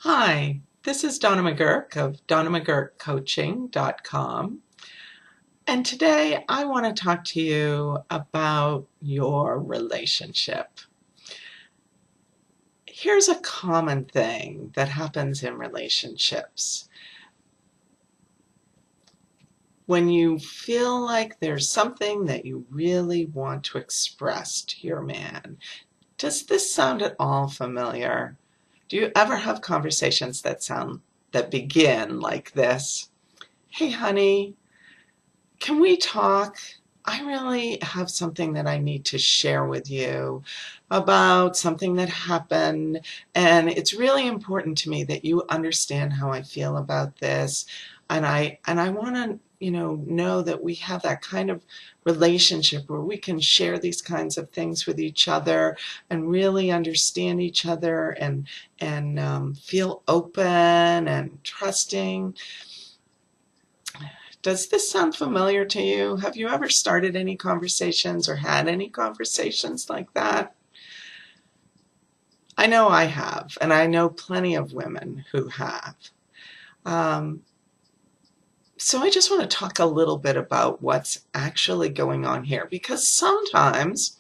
Hi, this is Donna McGurk of DonnaMcGurkCoaching.com. And today I want to talk to you about your relationship. Here's a common thing that happens in relationships. When you feel like there's something that you really want to express to your man, does this sound at all familiar? Do you ever have conversations that begin like this? Hey, honey, can we talk? I really have something that I need to share with you about something that happened, and it's really important to me that you understand how I feel about this. And I want to, know that we have that kind of relationship where we can share these kinds of things with each other and really understand each other and feel open and trusting. Does this sound familiar to you? Have you ever started any conversations or had any conversations like that? I know I have, and I know plenty of women who have. Um, so I just want to talk a little bit about what's actually going on here, because sometimes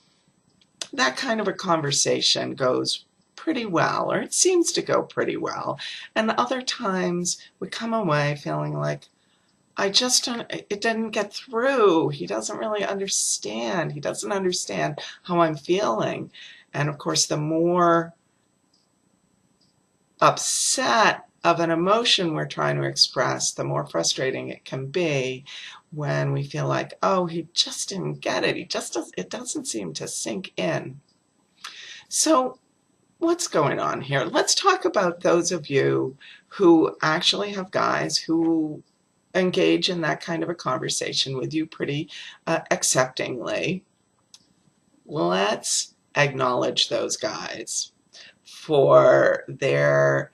that kind of a conversation goes pretty well, or it seems to go pretty well, and other times we come away feeling like, I just don't, it didn't get through. He doesn't really understand. He doesn't understand how I'm feeling. And of course, the more upset of an emotion we're trying to express, the more frustrating it can be when we feel like, oh, he just didn't get it. It doesn't seem to sink in. So what's going on here? Let's talk about those of you who actually have guys who engage in that kind of a conversation with you pretty acceptingly. Let's acknowledge those guys for their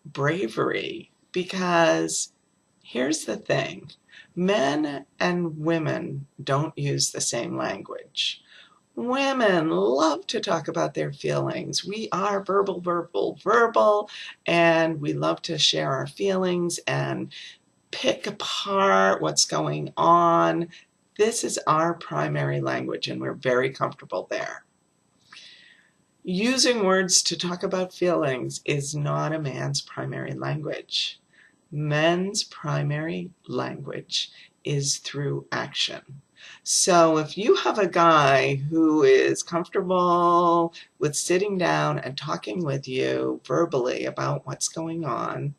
bravery, because here's the thing. Men and women don't use the same language. Women love to talk about their feelings. We are verbal, and we love to share our feelings and pick apart what's going on. This is our primary language, and we're very comfortable there. Using words to talk about feelings is not a man's primary language. Men's primary language is through action. So if you have a guy who is comfortable with sitting down and talking with you verbally about what's going on,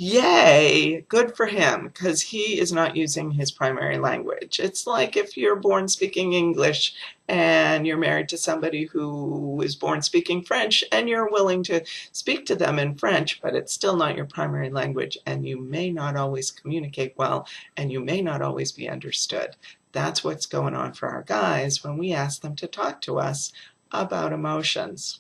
yay, good for him, because he is not using his primary language. It's like if you're born speaking English and you're married to somebody who is born speaking French and you're willing to speak to them in French, but it's still not your primary language, and you may not always communicate well, and you may not always be understood. That's what's going on for our guys when we ask them to talk to us about emotions.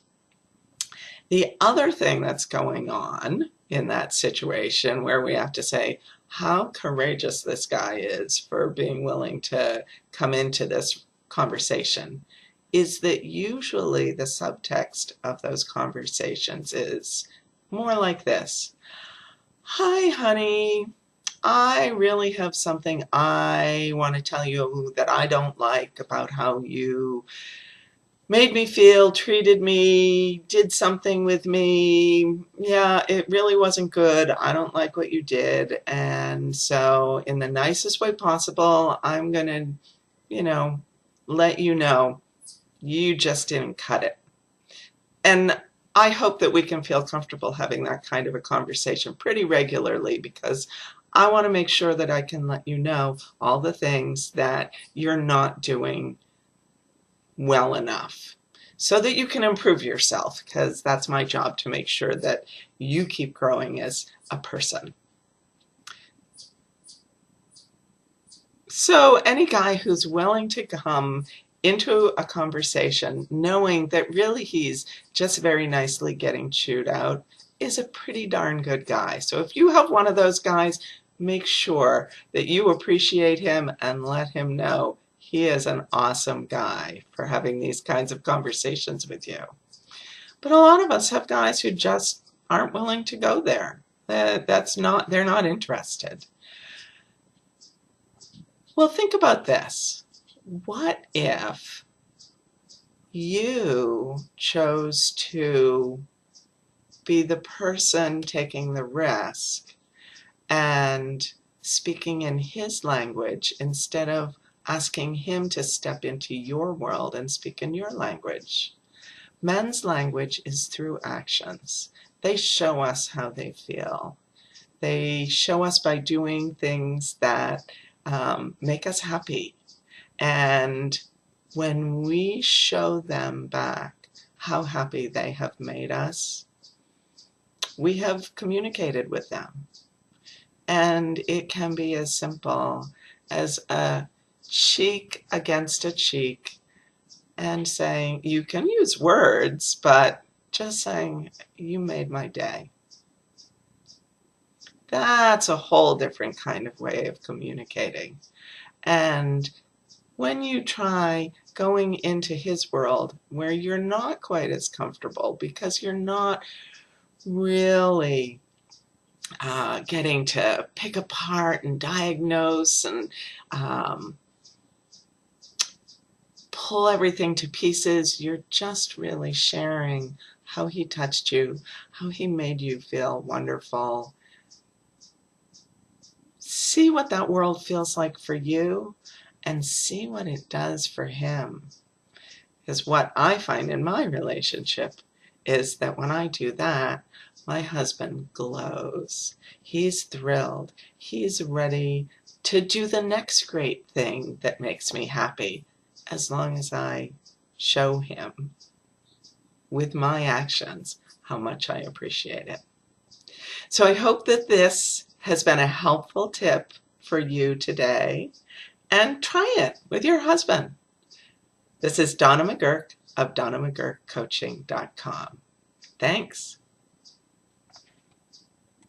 The other thing that's going on in that situation, where we have to say how courageous this guy is for being willing to come into this conversation, is that usually the subtext of those conversations is more like this. Hi, honey. I really have something I want to tell you that I don't like about how you made me feel, treated me, did something with me. Yeah, it really wasn't good. I don't like what you did. And so in the nicest way possible, I'm going to, let you know you just didn't cut it. And I hope that we can feel comfortable having that kind of a conversation pretty regularly, because I want to make sure that I can let you know all the things that you're not doing well enough, so that you can improve yourself, because that's my job, to make sure that you keep growing as a person. So any guy who's willing to come into a conversation knowing that really he's just very nicely getting chewed out is a pretty darn good guy. So if you have one of those guys, make sure that you appreciate him and let him know he is an awesome guy for having these kinds of conversations with you. But a lot of us have guys who just aren't willing to go there. They're not interested. Well, think about this. What if you chose to be the person taking the risk and speaking in his language instead of asking him to step into your world and speak in your language? Men's language is through actions. They show us how they feel. They show us by doing things that make us happy. And when we show them back how happy they have made us, we have communicated with them. And it can be as simple as a cheek against a cheek and saying, you can use words, but just saying, you made my day. That's a whole different kind of way of communicating. And when you try going into his world where you're not quite as comfortable because you're not really getting to pick apart and diagnose and pull everything to pieces, you're just really sharing how he touched you, how he made you feel wonderful. See what that world feels like for you and see what it does for him. Because what I find in my relationship is that when I do that, my husband glows. He's thrilled. He's ready to do the next great thing that makes me happy, as long as I show him with my actions how much I appreciate it. So I hope that this has been a helpful tip for you today, and try it with your husband. This is Donna McGurk of DonnaMcGurkCoaching.com. Thanks.